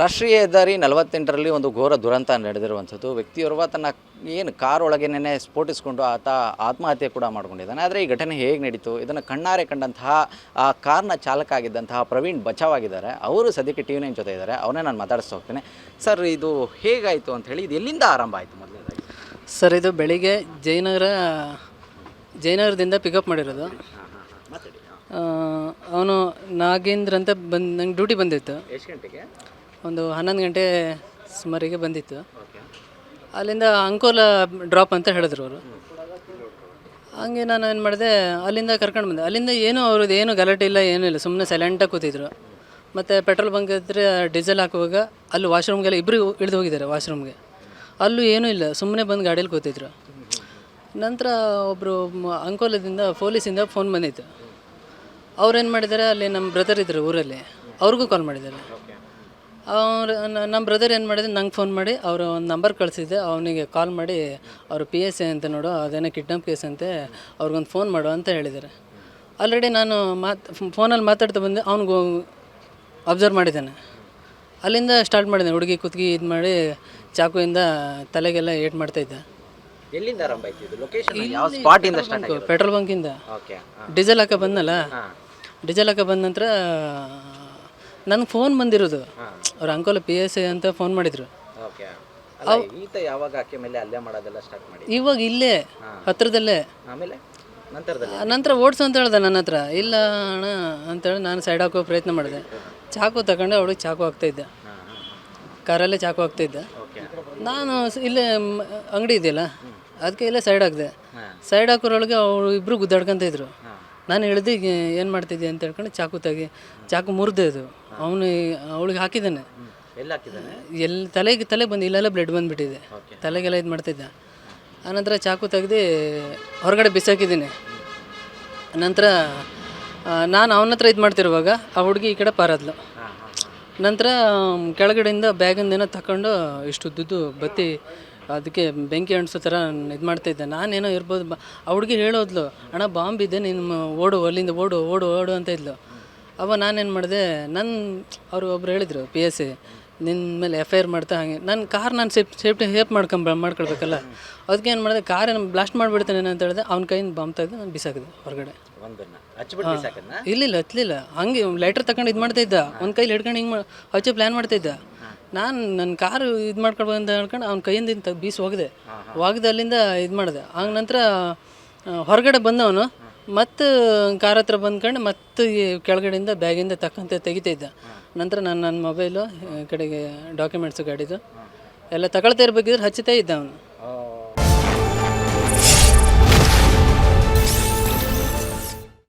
ರಾಷ್ಟ್ರೀಯ ಹೆದ್ದಾರಿ 48ರಲ್ಲಿ ಒಂದು ಘೋರ ದುರಂತ ನಡೆದಿರುವಂಥದ್ದು. ವ್ಯಕ್ತಿಯೋರ್ವ ತನ್ನ ಕಾರ್ ಒಳಗೇನೆ ಸ್ಫೋಟಿಸಿಕೊಂಡು ಆತ ಆತ್ಮಹತ್ಯೆ ಕೂಡ ಮಾಡ್ಕೊಂಡಿದ್ದಾನೆ. ಆದರೆ ಈ ಘಟನೆ ಹೇಗೆ ನಡೀತು, ಇದನ್ನು ಕಣ್ಣಾರೆ ಕಂಡಂತಹ ಆ ಕಾರ್ನ ಚಾಲಕ ಆಗಿದ್ದಂತಹ ಪ್ರವೀಣ್ ಬಚಾವಾಗಿದ್ದಾರೆ. ಅವರು ಸದ್ಯಕ್ಕೆ TV9 ಜೊತೆ ಇದ್ದಾರೆ. ಅವನ್ನೇ ನಾನು ಮಾತಾಡಿಸ್ತಾ ಹೋಗ್ತೇನೆ. ಸರ್, ಇದು ಹೇಗಾಯಿತು ಅಂತ ಹೇಳಿ, ಇದು ಎಲ್ಲಿಂದ ಆರಂಭ ಆಯಿತು ಮೊದಲನೇದಾಗಿ? ಸರ್, ಇದು ಬೆಳಿಗ್ಗೆ ಜಯನಗರದಿಂದ ಪಿಕಪ್ ಮಾಡಿರೋದು. ಅವನು ನಾಗೇಂದ್ರ ಅಂತ ನಂಗೆ ಡ್ಯೂಟಿ ಬಂದಿತ್ತು. ಎಷ್ಟು ಗಂಟೆಗೆ? ಒಂದು 11 ಗಂಟೆ ಸುಮಾರಿಗೆ ಬಂದಿತ್ತು. ಅಲ್ಲಿಂದ ಅಂಕೋಲ ಡ್ರಾಪ್ ಅಂತ ಹೇಳಿದ್ರು ಅವರು. ಹಂಗೆ ನಾನು ಏನು ಮಾಡಿದೆ, ಅಲ್ಲಿಂದ ಕರ್ಕೊಂಡು ಬಂದೆ. ಅಲ್ಲಿಂದ ಅವ್ರದ್ದು ಏನು ಗಲಾಟೆ ಇಲ್ಲ, ಏನೂ ಇಲ್ಲ, ಸುಮ್ಮನೆ ಸೈಲೆಂಟಾಗಿ ಕೂತಿದ್ರು. ಮತ್ತು ಪೆಟ್ರೋಲ್ ಬಂಕ್ ಹತ್ರ ಡೀಸೆಲ್ ಹಾಕುವಾಗ ಅಲ್ಲಿ ವಾಶ್ರೂಮ್ಗೆಲ್ಲ ಇಬ್ಬರು ಇಳಿದು ಹೋಗಿದ್ದಾರೆ ವಾಶ್ರೂಮ್ಗೆ. ಅಲ್ಲೂ ಏನೂ ಇಲ್ಲ, ಸುಮ್ಮನೆ ಬಂದು ಗಾಡೀಲಿ ಕೂತಿದ್ರು. ನಂತರ ಒಬ್ಬರು ಅಂಕೋಲದಿಂದ ಪೊಲೀಸಿಂದ ಫೋನ್ ಬಂದಿತ್ತು. ಅವ್ರೇನು ಮಾಡಿದ್ದಾರೆ, ಅಲ್ಲಿ ನಮ್ಮ ಬ್ರದರ್ ಇದ್ದರು ಊರಲ್ಲಿ, ಅವ್ರಿಗೂ ಕಾಲ್ ಮಾಡಿದ್ದಾರೆ. ನಮ್ಮ ಬ್ರದರ್ ಏನು ಮಾಡಿದ್ರೆ ನಂಗೆ ಫೋನ್ ಮಾಡಿ ಅವರು ಒಂದು ನಂಬರ್ ಕಳಿಸಿದ್ದೆ. ಅವನಿಗೆ ಕಾಲ್ ಮಾಡಿ ಅವರು PSI ಅಂತ ನೋಡು, ಅದೇನೋ ಕಿಡ್ನಾಪ್ ಕೇಸ್ ಅಂತೆ, ಅವ್ರಿಗೊಂದು ಫೋನ್ ಮಾಡು ಅಂತ ಹೇಳಿದ್ದಾರೆ. ಆಲ್ರೆಡಿ ನಾನು ಫೋನಲ್ಲಿ ಮಾತಾಡ್ತಾ ಬಂದೆ, ಅವ್ನಿಗೆ ಅಬ್ಸರ್ವ್ ಮಾಡಿದ್ದಾನೆ. ಅಲ್ಲಿಂದ ಸ್ಟಾರ್ಟ್ ಮಾಡಿದ್ದಾನೆ. ಹುಡುಗಿ ಕುತ್ತಿಗೆ ಇದು ಮಾಡಿ ಚಾಕುವಿಂದ ತಲೆಗೆಲ್ಲ ಏಟ್ ಮಾಡ್ತಾಯಿದ್ದೆ. ಎಲ್ಲಿಂದ ಆರಂಭ ಆಯಿತು ಇದು? ಲೊಕೇಶನ್ ಯಾವ ಸ್ಪಾಟಿಂದ ಸ್ಟಾರ್ಟ್ ಆಯಿತು? ಪೆಟ್ರೋಲ್ ಬಂಕಿಂದ. ಓಕೆ. ಡೀಸೆಲ್ ಹಾಕ ಬಂದಲ್ಲ, ಡೀಸೆಲ್ ಹಾಕ ಬಂದ ನಂತರ ನನಗೆ ಫೋನ್ ಬಂದಿರೋದು. ಅವ್ರು ಅಂಕೋಲ PSI ಅಂತ ಫೋನ್ ಮಾಡಿದರು. ಓಕೆ. ಈತ ಯಾವಾಗ ಆಕೆ ಮೇಲೆ ಅಲ್ಲೇ ಮಾಡೋದೆಲ್ಲ ಸ್ಟಾರ್ಟ್ ಮಾಡಿ? ಇವಾಗ ಇಲ್ಲೇ ಹತ್ರದಲ್ಲೇ. ಆಮೇಲೆ ನಂತರ ಓಡಿಸು ಅಂತ ಹೇಳ್ದೆ ನನ್ನ ಹತ್ರ. ಇಲ್ಲ ಅಣ್ಣ ಅಂತೇಳಿ ನಾನು ಸೈಡ್ ಹಾಕೋ ಪ್ರಯತ್ನ ಮಾಡಿದೆ. ಚಾಕು ತಗೊಂಡು ಅವಳಿಗೆ ಚಾಕು ಹಾಕ್ತಾಯಿದ್ದೆ, ಕಾರಲ್ಲೇ ಚಾಕು ಹಾಕ್ತಾಯಿದ್ದೆ. ನಾನು ಇಲ್ಲೇ ಅಂಗಡಿ ಇದೆಯಲ್ಲ, ಅದಕ್ಕೆ ಇಲ್ಲೇ ಸೈಡ್ ಹಾಕಿದೆ. ಸೈಡ್ ಹಾಕೋರೊಳಗೆ ಅವರು ಇಬ್ಬರು ಗುದ್ದಾಡ್ಕೊತ ಇದ್ರು. ನಾನು ಹೇಳಿದೆ, ಏನು ಮಾಡ್ತಿದ್ದೆ ಅಂತ ಹೇಳ್ಕೊಂಡು ಚಾಕು ಮುರಿದೆ. ಅದು ಅವಳಿಗೆ ಹಾಕಿದ್ದಾನೆ. ಎಲ್ಲಿ ತಲೆಗೆ ಬಂದು ಇಲ್ಲೆಲ್ಲ ಬ್ಲಡ್ ಬಂದುಬಿಟ್ಟಿದೆ, ತಲೆಗೆಲ್ಲ ಇದು ಮಾಡ್ತಿದ್ದೆ. ಆನಂತರ ಚಾಕು ತೆಗ್ದು ಹೊರಗಡೆ ಬಿಸಾಕಿದ್ದೀನಿ. ನಂತರ ನಾನು ಅವನ ಹತ್ರ ಇದು ಮಾಡ್ತಿರುವಾಗ ಆ ಹುಡುಗಿ ಈ ಕಡೆ ಪಾರಾದ್ಲು. ನಂತರ ಕೆಳಗಡೆಯಿಂದ ಬ್ಯಾಗಿಂದೇನೋ ತಗೊಂಡು ಇಷ್ಟು ಉದ್ದುದ್ದು ಬತ್ತಿ ಅದಕ್ಕೆ ಬೆಂಕಿ ಅಂಟಿಸೋ ಥರ ಇದು ಮಾಡ್ತಾಯಿದ್ದೆ. ನಾನೇನೋ ಇರ್ಬೋದು. ಆ ಹುಡುಗಿ ಹೇಳೋದ್ಲು, ಅಣ್ಣ ಬಾಂಬ್ ಇದೆ, ನೀನು ಓಡು, ಅಲ್ಲಿಂದ ಓಡು ಓಡು ಓಡು ಅಂತ ಇದ್ಲು. ಅವ ನಾನೇನು ಮಾಡಿದೆ, ಅವರು ಒಬ್ರು ಹೇಳಿದರು PSI ನಿನ್ನ ಮೇಲೆ FIR ಮಾಡ್ತಾ. ಹಾಗೆ ನನ್ನ ಕಾರ್ ನಾನು ಸೇಫ್ಟಿ ಮಾಡ್ಕೊಳ್ಬೇಕಲ್ಲ, ಅದಕ್ಕೆ ಏನು ಮಾಡಿದೆ, ಕಾರೇನು ಬ್ಲಾಸ್ಟ್ ಮಾಡಿಬಿಡ್ತೇನೆ ಅಂತ ಹೇಳಿದೆ. ಅವ್ನ ಕೈಯಿಂದ ಬಾಂಬ್ ತೆಗೆದು ನಾನು ಬಿಸಾಕಿದೆ ಹೊರಗಡೆ. ಇಲ್ಲ ಹತ್ತಲಿಲ್ಲ, ಹಂಗೆ ಲೈಟರ್ ತಗೊಂಡು ಇದು ಮಾಡ್ತಾಯಿದ್ದ. ಒಂದು ಕೈಲಿ ಹಿಡ್ಕೊಂಡು ಹಿಂಗೆ ಹಚ್ಚೋ ಪ್ಲ್ಯಾನ್ ಮಾಡ್ತಾಯಿದ್ದ. ನಾನು ನನ್ನ ಕಾರು ಇದು ಮಾಡ್ಕೊಳ್ಬೋದು ಅಂತ ಹೇಳ್ಕೊಂಡು ಅವ್ನ ಕೈಯಿಂದ ಬೀಸಿ ಒಗೆದೆ ಅಲ್ಲಿಂದ ಇದು ಮಾಡಿದೆ. ಹಂಗೆ ನಂತರ ಹೊರಗಡೆ ಬಂದವನು ಮತ್ತು ಕಾರ್ ಹತ್ರ ಬಂದ್ಕೊಂಡು ಮತ್ತು ಈ ಕೆಳಗಡೆಯಿಂದ ಬ್ಯಾಗಿಂದ ತೆಗಿತಾಯಿದ್ದ. ನಂತರ ನನ್ನ ಮೊಬೈಲು ಕಡೆಗೆ ಡಾಕ್ಯುಮೆಂಟ್ಸು ಗಾಡಿದು ಎಲ್ಲ ತಗೊಳ್ತಾ ಇರಬೇಕಿದ್ರೆ ಹಚ್ಚುತ್ತಾ ಇದ್ದ ಅವನು.